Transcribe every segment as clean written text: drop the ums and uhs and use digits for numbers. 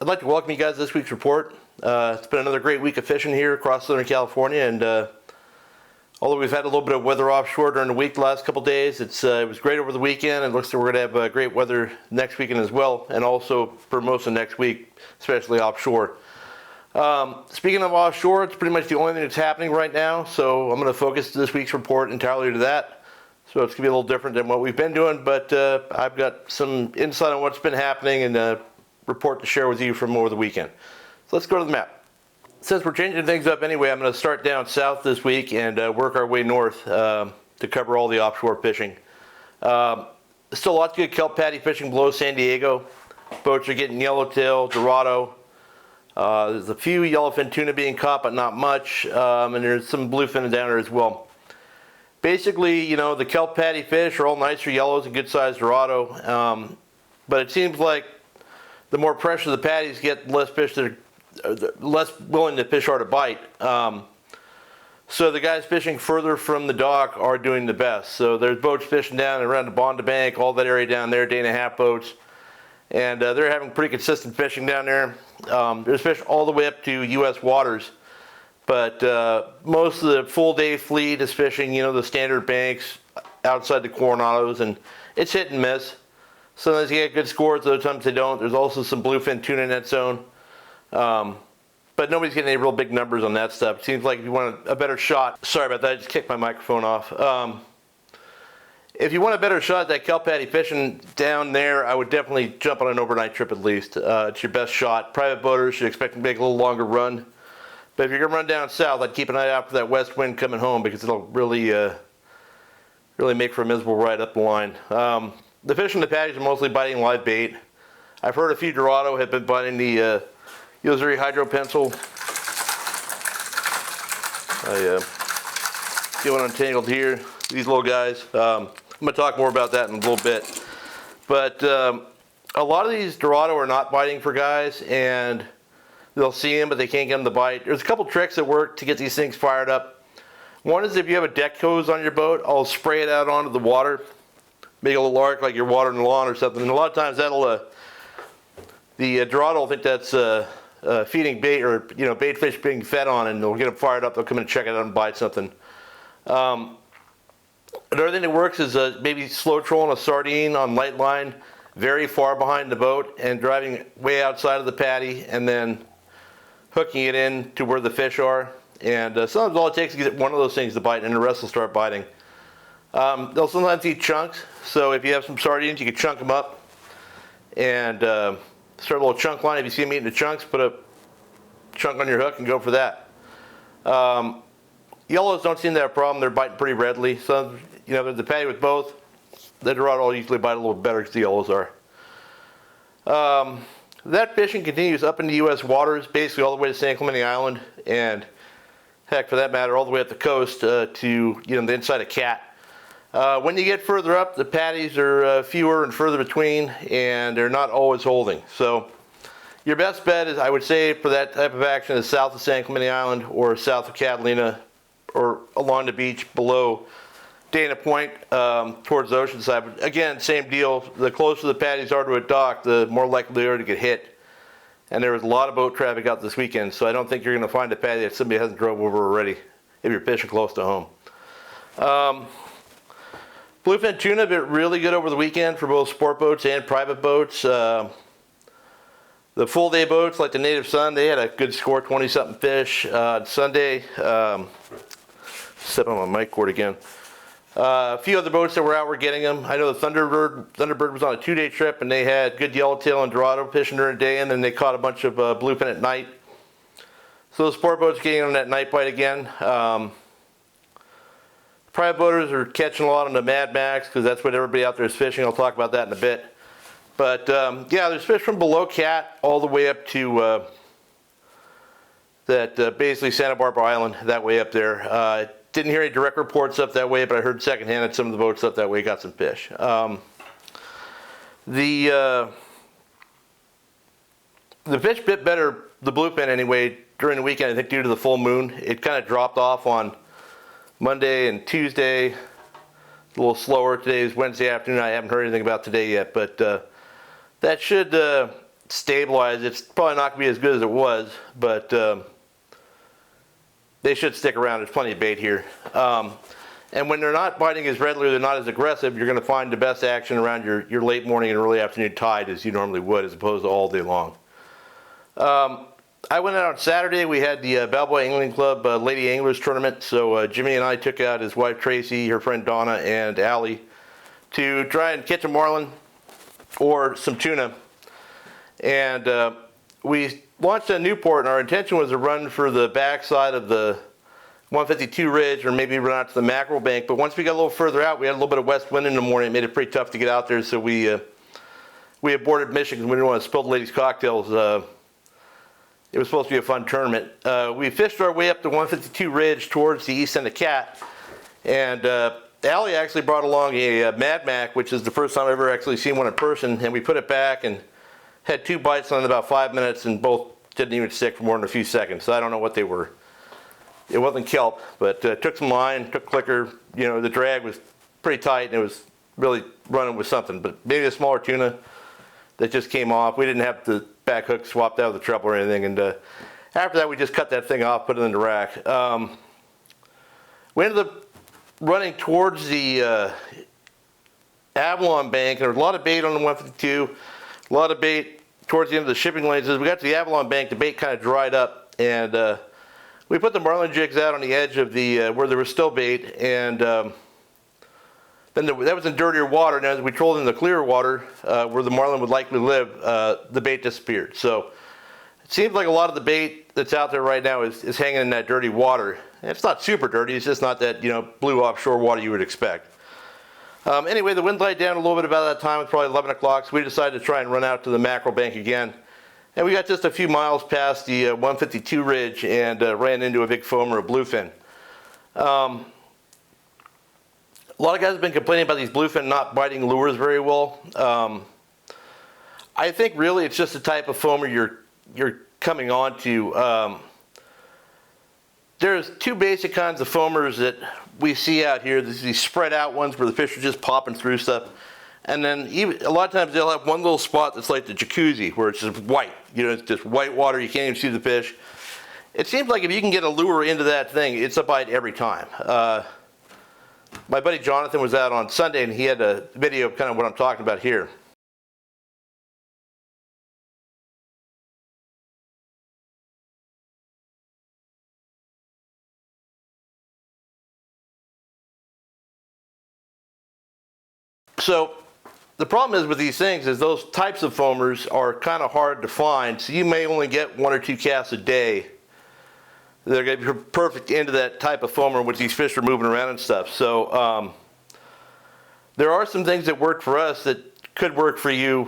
I'd like to welcome you guys to this week's report. It's been another great week of fishing here across Southern California, and although we've had a little bit of weather offshore during the week the last couple days, it was great over the weekend, and it looks like we're going to have great weather next weekend as well, and also for most of next week, especially offshore. Speaking of offshore, it's pretty much the only thing that's happening right now, so I'm going to focus this week's report entirely to that. So it's going to be a little different than what we've been doing, but I've got some insight on what's been happening and a report to share with you from over the weekend. So let's go to the map. Since we're changing things up anyway, I'm going to start down south this week and work our way north to cover all the offshore fishing. Still lots of good kelp patty fishing below San Diego. Boats are getting yellowtail, dorado. There's a few yellowfin tuna being caught, but not much. And there's some bluefin down there as well. Basically, you know, the kelp patty fish are all nicer yellows and good sized dorado. But it seems like the more pressure the patties get, the less fish they're less willing the fish are to bite. So the guys fishing further from the dock are doing the best. So there's boats fishing down around the Bonda Bank, all that area down there, day and a half boats. And they're having pretty consistent fishing down there. There's fish all the way up to U.S. waters. But most of the full day fleet is fishing, you know, the standard banks outside the Coronados, and it's hit and miss. Sometimes you get good scores, other times they don't. There's also some bluefin tuna in that zone. But nobody's getting any real big numbers on that stuff. It seems like if you want a better shot, sorry about that, I just kicked my microphone off. If you want a better shot at that kelp patty fishing down there, I would definitely jump on an overnight trip at least. It's your best shot. Private boaters should expect to make a little longer run. But if you're going to run down south, I'd keep an eye out for that west wind coming home, because it'll really make for a miserable ride up the line. The fish in the patties are mostly biting live bait. I've heard a few dorado have been biting the Yozuri hydro pencil. I get one untangled here, these little guys. I'm going to talk more about that in a little bit. But a lot of these dorado are not biting for guys, and they'll see them, but they can't get them to bite. There's a couple tricks that work to get these things fired up. One is if you have a deck hose on your boat, I'll spray it out onto the water, make a little arc like you're watering the lawn or something. And a lot of times that'll, the dorado will think that's feeding bait, or you know, bait fish being fed on, and they'll get them fired up. They'll come in and check it out and bite something. Another thing that works is maybe slow trolling a sardine on light line very far behind the boat and driving way outside of the patty, and then hooking it in to where the fish are. And sometimes all it takes is to get one of those things to bite, and the rest will start biting. They'll sometimes eat chunks, so if you have some sardines, you can chunk them up and start a little chunk line. If you see them eating the chunks, put a chunk on your hook and go for that. Yellows don't seem to have a problem. They're biting pretty readily. So, you know, there's a patty with both. The dorado will usually bite a little better because the yellows are. That fishing continues up into U.S. waters, basically all the way to San Clemente Island, and heck, for that matter, all the way up the coast to, you know, the inside of Cat. When you get further up, the patties are fewer and further between, and they're not always holding. So your best bet is, I would say, for that type of action is south of San Clemente Island or south of Catalina, or along the beach below Dana Point towards the ocean side. But again, same deal. The closer the patties are to a dock, the more likely they are to get hit. And there was a lot of boat traffic out this weekend, so I don't think you're going to find a patty that somebody hasn't drove over already if you're fishing close to home. Bluefin tuna been really good over the weekend for both sport boats and private boats. The full day boats, like the Native Sun, they had a good score, 20-something fish. Sunday, step on my mic cord again. A few other boats that were out were getting them. I know the Thunderbird was on a 2-day trip, and they had good yellowtail and dorado fishing during the day, and then they caught a bunch of bluefin at night. So the sport boats getting on that night bite again. Private boaters are catching a lot on the Mad Max, because that's what everybody out there is fishing. I'll talk about that in a bit. But yeah, there's fish from below Cat all the way up to basically Santa Barbara Island, that way up there. Didn't hear any direct reports up that way, but I heard secondhand that some of the boats up that way got some fish. The fish bit better, the bluefin anyway, during the weekend, I think due to the full moon. It kind of dropped off on Monday and Tuesday, a little slower. Today is Wednesday afternoon. I haven't heard anything about today yet, but that should stabilized. It's probably not going to be as good as it was, but they should stick around. There's plenty of bait here. And when they're not biting as readily, they're not as aggressive, you're going to find the best action around your late morning and early afternoon tide as you normally would, as opposed to all day long. I went out on Saturday. We had the Balboa Angling Club Lady Anglers Tournament. So Jimmy and I took out his wife Tracy, her friend Donna, and Allie to try and catch a marlin or some tuna. And we launched at Newport, and our intention was to run for the backside of the 152 ridge, or maybe run out to the mackerel bank. But once we got a little further out, we had a little bit of west wind in the morning. It made it pretty tough to get out there, so we aborted mission because we didn't want to spill the ladies' cocktails. It was supposed to be a fun tournament. We fished our way up the 152 ridge towards the east end of Cat, and Allie actually brought along a Mad Mac, which is the first time I've ever actually seen one in person, and we put it back and had 2 bites on it in about 5 minutes, and both didn't even stick for more than a few seconds. So I don't know what they were. It wasn't kelp, but took some line, took clicker. You know, the drag was pretty tight, and it was really running with something. But maybe a smaller tuna that just came off. We didn't have the back hook swapped out of the treble or anything. And after that, we just cut that thing off, put it in the rack. We ended up running towards the Avalon bank. There was a lot of bait on the 152, a lot of bait towards the end of the shipping lanes. As we got to the Avalon bank, the bait kind of dried up, and we put the marlin jigs out on the edge of the where there was still bait, and then that was in dirtier water. And as we trolled in the clearer water, where the marlin would likely live, the bait disappeared. So it seems like a lot of the bait that's out there right now is hanging in that dirty water. And it's not super dirty. It's just not that, you know, blue offshore water you would expect. Anyway, the wind died down a little bit about that time. It's probably 11 o'clock, so we decided to try and run out to the mackerel bank again. And we got just a few miles past the 152 ridge and ran into a big foamer, a bluefin. A lot of guys have been complaining about these bluefin not biting lures very well. I think really it's just the type of foamer you're coming onto. There's 2 basic kinds of foamers that we see out here. There's these spread out ones where the fish are just popping through stuff. And then even a lot of times they'll have one little spot that's like the jacuzzi, where it's just white. You know, it's just white water. You can't even see the fish. It seems like if you can get a lure into that thing, it's a bite every time. My buddy Jonathan was out on Sunday, and he had a video of kind of what I'm talking about here. So the problem is with these things is those types of foamers are kind of hard to find. So you may only get 1 or 2 casts a day. They're going to be perfect into that type of foamer which these fish are moving around and stuff. So there are some things that work for us that could work for you.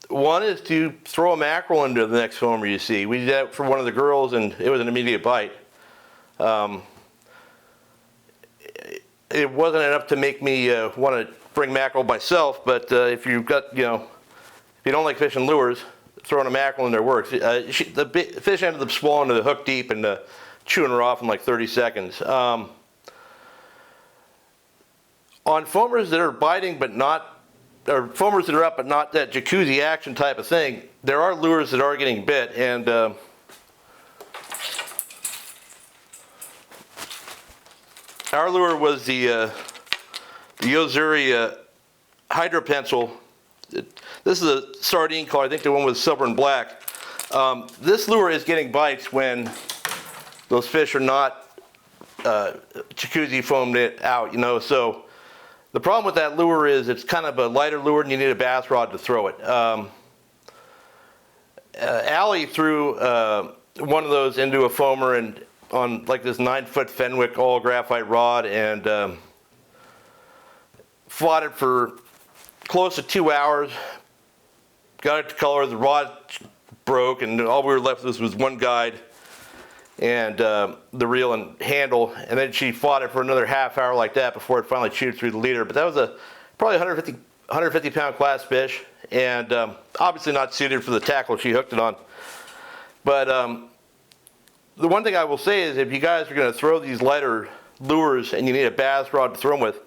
One is to throw a mackerel into the next foamer you see. We did that for one of the girls, and it was an immediate bite. It wasn't enough to make me want to bring mackerel myself, but if you've got, you know, if you don't like fishing lures, throwing a mackerel in there works. The fish ended up swallowing the hook deep and chewing her off in like 30 seconds. On foamers that are biting but not, or foamers that are up but not that jacuzzi action type of thing, there are lures that are getting bit, and our lure was the Yozuri Hydro Pencil. This is a sardine color. I think the one with silver and black. This lure is getting bites when those fish are not jacuzzi foamed it out, you know. So the problem with that lure is it's kind of a lighter lure, and you need a bass rod to throw it. Allie threw one of those into a foamer and on like this 9-foot Fenwick all graphite rod, and fought it for close to 2 hours. Got it to color, the rod broke, and all we were left with was one guide and the reel and handle, and then she fought it for another half hour like that before it finally chewed through the leader. But that was a probably 150 pound class fish, and obviously not suited for the tackle she hooked it on. But the one thing I will say is if you guys are going to throw these lighter lures and you need a bass rod to throw them with,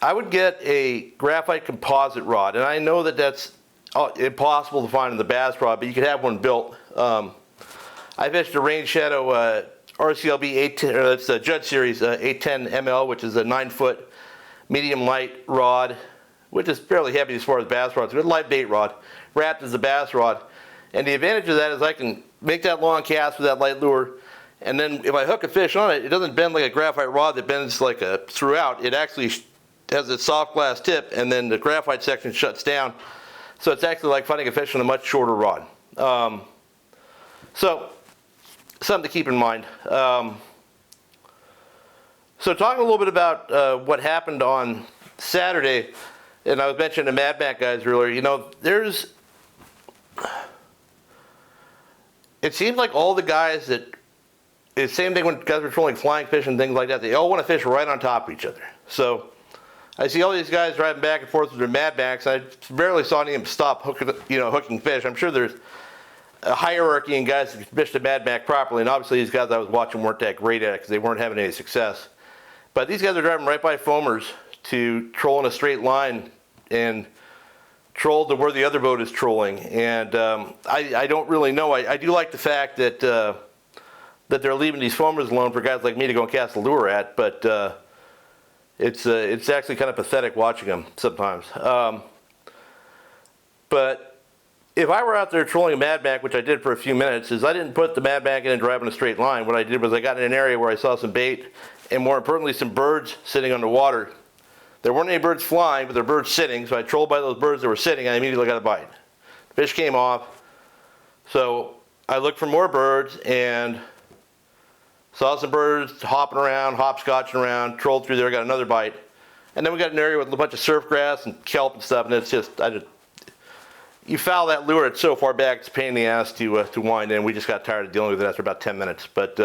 I would get a graphite composite rod. And I know that that's impossible to find in the bass rod, but you could have one built. I fished a Rain Shadow RCLB 810, or that's the Judd Series 810 ML, which is a 9-foot medium light rod, which is fairly heavy as far as bass rods. It's a light bait rod, wrapped as a bass rod. And the advantage of that is I can make that long cast with that light lure, and then if I hook a fish on it, it doesn't bend like a graphite rod that bends like a throughout. It actually has a soft glass tip, and then the graphite section shuts down. So it's actually like fighting a fish on a much shorter rod. So something to keep in mind. So talking a little bit about what happened on Saturday, and I was mentioning the Mad Mac guys earlier, you know, it seems like all the guys that, it's the same thing when guys are trolling flying fish and things like that, they all want to fish right on top of each other. So I see all these guys driving back and forth with their Mad Macs. I barely saw any of them stop hooking fish. I'm sure there's a hierarchy in guys that fish the Mad Mac properly, and obviously these guys I was watching weren't that great at it because they weren't having any success. But these guys are driving right by foamers to troll in a straight line and troll to where the other boat is trolling. And I don't really know. I do like the fact that that they're leaving these foamers alone for guys like me to go and cast a lure at, but it's actually kind of pathetic watching them sometimes. But if I were out there trolling a Mad Mac, which I did for a few minutes, is I didn't put the Mad Mac in and drive in a straight line. What I did was I got in an area where I saw some bait, and more importantly, some birds sitting underwater. There weren't any birds flying, but there were birds sitting, so I trolled by those birds that were sitting, and I immediately got a bite. Fish came off, so I looked for more birds, and saw some birds hopping around, hopscotching around, trolled through there, got another bite. And then we got an area with a bunch of surf grass and kelp and stuff, and it's just, you foul that lure, it's so far back, it's a pain in the ass to wind in. We just got tired of dealing with it after about 10 minutes. But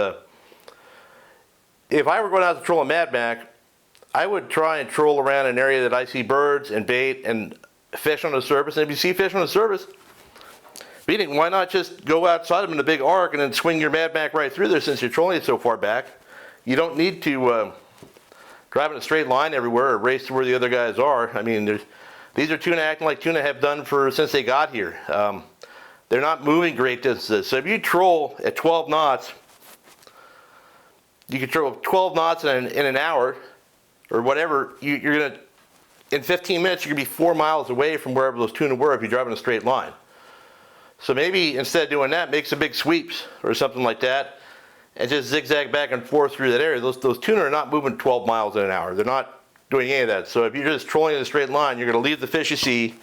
if I were going out to troll a Mad Mac, I would try and troll around an area that I see birds and bait and fish on the surface. And if you see fish on the surface, why not just go outside them in a big arc and then swing your Mad Mac right through there since you're trolling it so far back? You don't need to drive in a straight line everywhere or race to where the other guys are. I mean, these are tuna acting like tuna have done since they got here. They're not moving great distances. So if you troll at 12 knots, you can troll 12 knots in an hour or whatever. You're going to, in 15 minutes, you're going to be 4 miles away from wherever those tuna were if you drive in a straight line. So maybe instead of doing that, make some big sweeps or something like that and just zigzag back and forth through that area. Those tuna are not moving 12 miles in an hour. They're not doing any of that. So if you're just trolling in a straight line, you're going to leave the fish you see,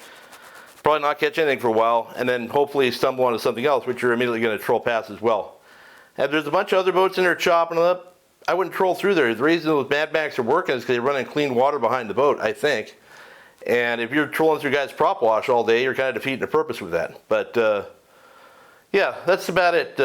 probably not catch anything for a while, and then hopefully stumble onto something else, which you're immediately going to troll past as well. And there's a bunch of other boats in there chopping it up. I wouldn't troll through there. The reason those Mad Macs are working is because they're running clean water behind the boat, I think. And if you're trolling through guys' prop wash all day, you're kind of defeating the purpose with that. But yeah, that's about it.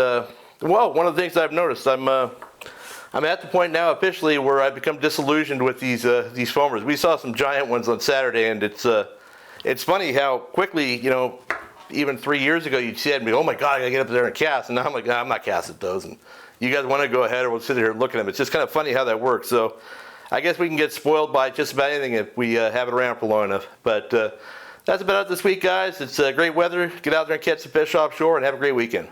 Well, one of the things I've noticed, I'm at the point now officially where I've become disillusioned with these foamers. We saw some giant ones on Saturday, and it's funny how quickly, you know, even 3 years ago you'd see it and be, oh my God, I gotta get up there and cast. And now I'm like, nah, I'm not casting those. And you guys want to go ahead, or we'll sit here and look at them. It's just kind of funny how that works. So I guess we can get spoiled by just about anything if we have it around for long enough. But that's about it this week, guys. It's great weather. Get out there and catch some fish offshore and have a great weekend.